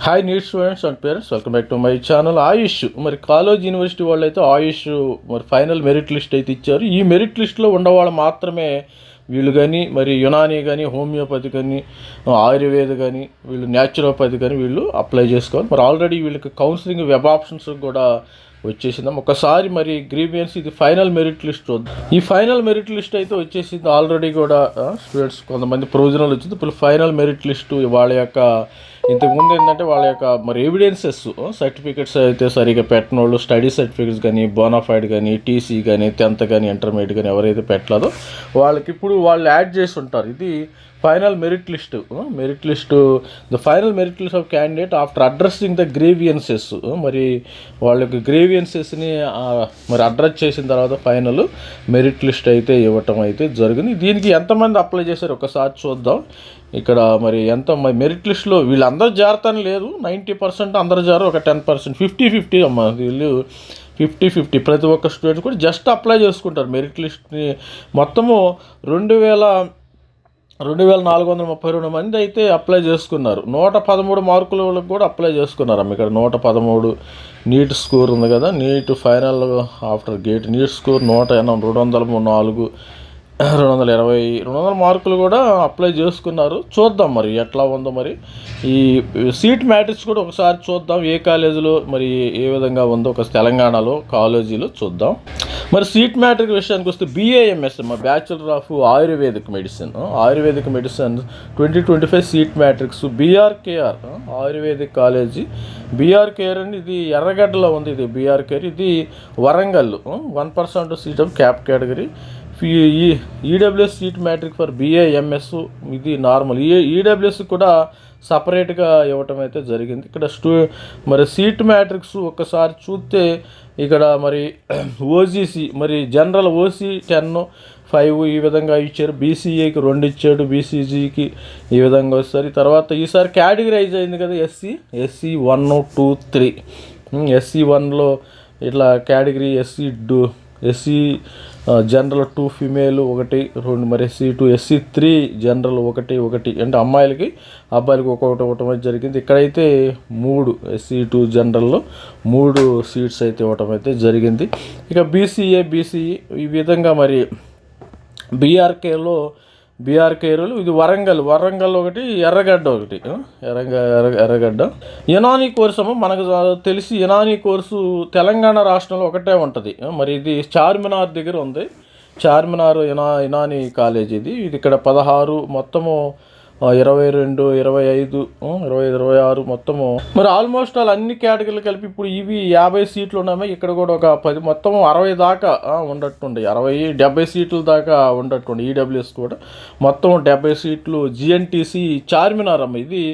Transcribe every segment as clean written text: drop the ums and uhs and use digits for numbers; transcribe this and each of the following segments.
Hi NEET students and parents, welcome back to my channel. AYUSH మరి college university వాళ్ళు అయితే ఆయుష్ మరి ఫైనల్ మెరిట్ లిస్ట్ అయితే ఇచ్చారు. ఈ మెరిట్ లిస్ట్లో ఉండేవాళ్ళు మాత్రమే వీళ్ళు కానీ, మరి యునానీ కానీ, హోమియోపతి కానీ, ఆయుర్వేద కానీ, వీళ్ళు న్యాచురోపతి కానీ వీళ్ళు అప్లై చేసుకోవాలి. మరి ఆల్రెడీ వీళ్ళకి కౌన్సిలింగ్ వెబ్ ఆప్షన్స్ కూడా వచ్చేసిందాం. ఒకసారి మరి గ్రీవియన్స్ ఇది ఫైనల్ మెరిట్ లిస్ట్ వద్దు. ఈ ఫైనల్ మెరిట్ లిస్ట్ అయితే వచ్చేసింది. ఆల్రెడీ కూడా స్టూడెంట్స్ కొంతమంది ప్రొవిజనల్ వచ్చింది. ఇప్పుడు ఫైనల్ మెరిట్ లిస్టు వాళ్ళ యొక్క ఇంతకుముందు ఏంటంటే వాళ్ళ యొక్క మరి ఎవిడెన్సెస్ సర్టిఫికెట్స్ అయితే సరిగా పెట్టినోళ్ళు, స్టడీ సర్టిఫికెట్స్ కానీ, బోనాఫైడ్ కానీ, టీసీ కానీ, 10th కానీ, ఇంటర్మీడియట్ కానీ ఎవరైతే పెట్టలేదో వాళ్ళకి ఇప్పుడు వాళ్ళు యాడ్ చేసి ఉంటారు. ఇది final merit list. The final merit list of candidate after addressing the grievances. మరి వాళ్ళకి గ్రీవియన్సెస్ని మరి అడ్రస్ చేసిన తర్వాత ఫైనల్ మెరిట్ లిస్ట్ అయితే ఇవ్వటం అయితే జరిగింది. దీనికి ఎంతమంది అప్లై చేశారు ఒకసారి చూద్దాం. ఇక్కడ మరి ఎంత మెరిట్ లిస్ట్లో వీళ్ళందరూ జారుతాని లేదు, 90% అందరూ జారు, ఒక 10% 50-50 అమ్మ. వీళ్ళు 50-50 ప్రతి ఒక్క స్టూడెంట్ కూడా జస్ట్ అప్లై చేసుకుంటారు మెరిట్ లిస్ట్ని. మొత్తము 2432 మంది అయితే అప్లై చేసుకున్నారు. 113 మార్కుల వాళ్ళకి కూడా అప్లై చేసుకున్నారు. ఇక్కడ 113 నీట్ స్కోర్ ఉంది కదా, NEET final after GATE NEET score 204 220 మార్కులు కూడా అప్లై చేసుకున్నారు. చూద్దాం మరి ఎట్లా ఉందో. మరి ఈ సీట్ మ్యాట్రిక్స్ కూడా ఒకసారి చూద్దాం, ఏ కాలేజీలో మరి ఏ విధంగా ఉందో ఒక తెలంగాణలో కాలేజీలో చూద్దాం. మరి సీట్ మ్యాట్రిక్ విషయానికి వస్తే BAMS bachelor of ayurvedic medicine 2025 seat matrix BRKR ayurvedic college. BRKR అని ఇది ఎర్రగడ్డలో ఉంది. ఇది BRKR, ఇది Warangal 1% seat of cap category. EWS seat matrix for BAMS ఇది నార్మల్. ఈడబ్ల్యూఎస్ కూడా సపరేట్గా ఇవ్వటం అయితే జరిగింది. ఇక్కడ మరి సీట్ మ్యాట్రిక్స్ ఒక్కసారి చూస్తే ఇక్కడ మరి OGC మరి జనరల్ OC 10-5 ఈ విధంగా ఇచ్చారు. BCAకి 2 ఇచ్చాడు, BCGకి ఈ విధంగా వస్తారు. తర్వాత ఈసారి కేటగిరైజ్ అయింది కదా, SC 1, 2, 3. SC 1లో ఇట్లా కేటగిరీ SC జనరల్ 2 ఫిమేల్ 1, 2 మరి SC 2, SC 3 జనరల్ 1 అంటే అమ్మాయిలకి అబ్బాయిలకి ఒక్కొక్కటి ఇవ్వటం జరిగింది. ఇక్కడైతే 3 SC 2 జనరల్లో 3 సీట్స్ అయితే ఇవ్వటం అయితే జరిగింది. ఇక BCE ఈ విధంగా మరి BRKలో ఇది వరంగల్ 1, ఎర్రగడ్డ 1. ఎర్రగడ్డ యునానీ కోర్సు మనకు తెలిసి యునానీ కోర్సు తెలంగాణ రాష్ట్రంలో ఒకటే ఉంటుంది. మరి ఇది చార్మినార్ దగ్గర ఉంది. చార్మినార్ యునానీ కాలేజ్ ఇది ఇక్కడ 16 మొత్తము 22, 25, 26 మొత్తము మరి ఆల్మోస్ట్ అన్ని కేటగిరీలు కలిపి ఇప్పుడు ఇవి 50 సీట్లు ఉన్నాయి. ఇక్కడ కూడా ఒక 10 మొత్తం 60 దాకా ఉండట్టుండే, 60-70 సీట్ల దాకా ఉండట్టుండే. ఈడబ్ల్యూఎస్ కూడా మొత్తం 70 సీట్లు. GNTC చార్మినార్ ఇది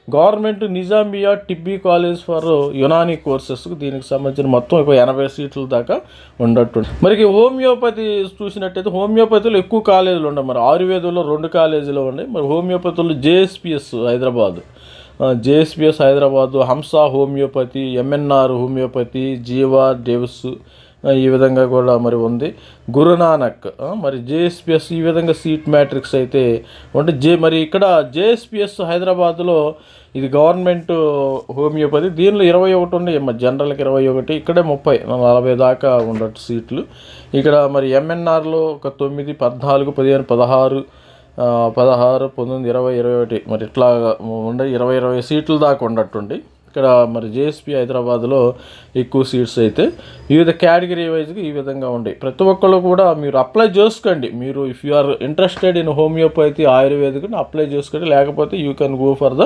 government Nizamia Tibbi college for Unani courses. దీనికి సంబంధించిన మొత్తం 80 సీట్ల దాకా ఉండట్టుంది. మరి హోమియోపతి చూసినట్టయితే హోమియోపతిలో ఎక్కువ కాలేజీలు ఉన్నాయి. మరి ఆయుర్వేదంలో 2 కాలేజీలు ఉన్నాయి. మరి హోమియోపతిలో JSPS హైదరాబాదు, హంస హోమియోపతి, MNR హోమియోపతి, జీవా డేవిస్ ఈ విధంగా కూడా మరి ఉంది. గురునానక్ మరి JSPS ఈ విధంగా సీట్ మ్యాట్రిక్స్ అయితే ఉంటే మరి ఇక్కడ JSPS హైదరాబాద్లో ఇది గవర్నమెంట్ హోమియోపతి. దీనిలో 21 ఉన్నాయి. జనరల్కి 21, ఇక్కడే 30-40 దాకా ఉండొచ్చు సీట్లు. ఇక్కడ మరి MNRలో ఒక 9, 14, 15, 16, 19, 20, 21 మరి ఇట్లా ఉండే 20 సీట్లు దాకా ఉండట్టుండి. ఇక్కడ మరి JSP హైదరాబాద్లో ఎక్కువ సీట్స్ అయితే వివిధ కేటగిరీ వైజ్గా ఈ విధంగా ఉంటాయి. ప్రతి ఒక్కళ్ళు కూడా మీరు అప్లై చేసుకోండి. మీరు if you are interested in homeopathy ఆయుర్వేదిక్ని అప్లై చేసుకోండి, లేకపోతే you can go for the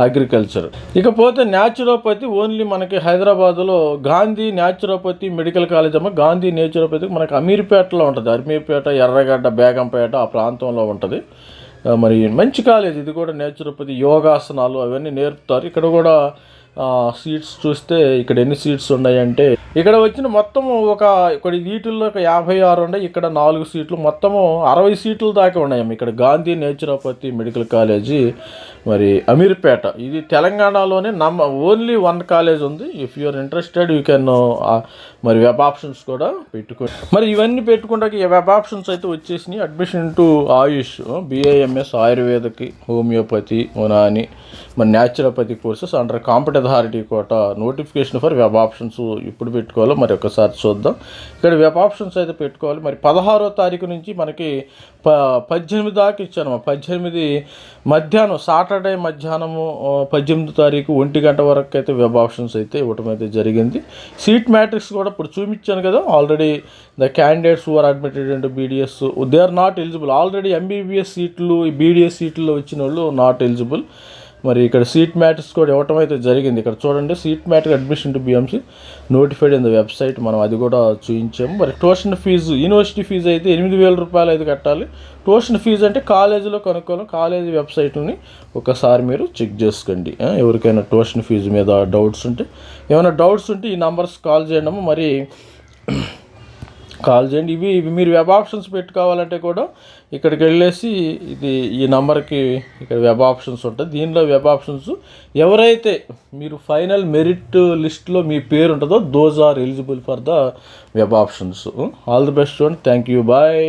agriculture. ఇకపోతే న్యాచురోపతి ఓన్లీ మనకి హైదరాబాద్లో Gandhi naturopathy medical college Gandhi naturopathy మనకి అమీర్పేటలో ఉంటుంది. అమీర్పేట, ఎర్రగడ్డ, బేగంపేట ఆ ప్రాంతంలో ఉంటుంది. మరి మంచి కాలేజ్ ఇది కూడా. నేచురోపతి యోగాసనాలు అవన్నీ నేర్పుతారు. ఇక్కడ కూడా సీట్స్ చూస్తే ఇక్కడ ఎన్ని సీట్స్ ఉన్నాయంటే ఇక్కడ వచ్చిన మొత్తము ఇక్కడ వీటిల్లో ఒక 56 ఉన్నాయి, ఇక్కడ 4 సీట్లు, మొత్తము 60 సీట్లు దాకా ఉన్నాయమ్మ. ఇక్కడ గాంధీ నేచురోపతి మెడికల్ కాలేజీ మరి అమీర్పేట, ఇది తెలంగాణలోనే ఓన్లీ 1 కాలేజ్ ఉంది. If you're interested you can మరి వెబ్ ఆప్షన్స్ కూడా పెట్టుకోండి. మరి ఇవన్నీ పెట్టుకుంటాక ఈ వెబ్ ఆప్షన్స్ అయితే వచ్చేసినాయి. అడ్మిషన్ టు ఆయుష్, BAMS ఆయుర్వేదకి, హోమియోపతి, యునాని, మరి naturopathy courses under competent authority quota. Notification for web options ఇప్పుడు పెట్టుకోవాలో మరి ఒకసారి చూద్దాం. ఇక్కడ వెబ్ ఆప్షన్స్ అయితే పెట్టుకోవాలి. మరి 16వ తారీఖు నుంచి మనకి 18 దాకా ఇచ్చాను. 18 మధ్యాహ్నం, సాటర్డే మధ్యాహ్నము 18 తారీఖు 1 గంట వరకు అయితే వెబ్ ఆప్షన్స్ అయితే ఇవ్వటం అయితే జరిగింది. సీట్ మ్యాట్రిక్స్ కూడా ఇప్పుడు చూపించాను కదా already. The candidates who are admitted into BDS they are not eligible. Already MBBS సీట్లు, BDS సీట్లో వచ్చిన వాళ్ళు నాట్ ఎలిజిబుల్. మరి ఇక్కడ సీట్ మ్యాట్రిక్స్ కూడా ఇవ్వటం అయితే జరిగింది. ఇక్కడ చూడండి, seat matrix admission to BMC notified in the website, మనం అది కూడా చూపించాము. మరి ట్యూషన్ ఫీజు, యూనివర్సిటీ ఫీజు అయితే 8,000 రూపాయలు అయితే కట్టాలి. ట్యూషన్ ఫీజు అంటే కాలేజీలో కనుక్కోవాలి, కాలేజీ వెబ్సైట్ని ఒకసారి మీరు చెక్ చేసుకోండి. ఎవరికైనా ట్యూషన్ ఫీజు మీద డౌట్స్ ఉంటే, ఏమైనా డౌట్స్ ఉంటే ఈ నెంబర్స్ కాల్ చేయండి. మరి కాల్ చేయండి. ఇవి మీరు వెబ్ ఆప్షన్స్ పెట్టుకోవాలంటే కూడా ఇక్కడికి వెళ్ళేసి ఈ నెంబర్కి ఇక్కడ వెబ్ ఆప్షన్స్ ఉంటుంది. దీనిలో వెబ్ ఆప్షన్స్ ఎవరైతే మీరు ఫైనల్ మెరిట్ లిస్ట్లో మీ పేరు ఉంటుందో those are eligible for the web options. All the best student, thank you, bye.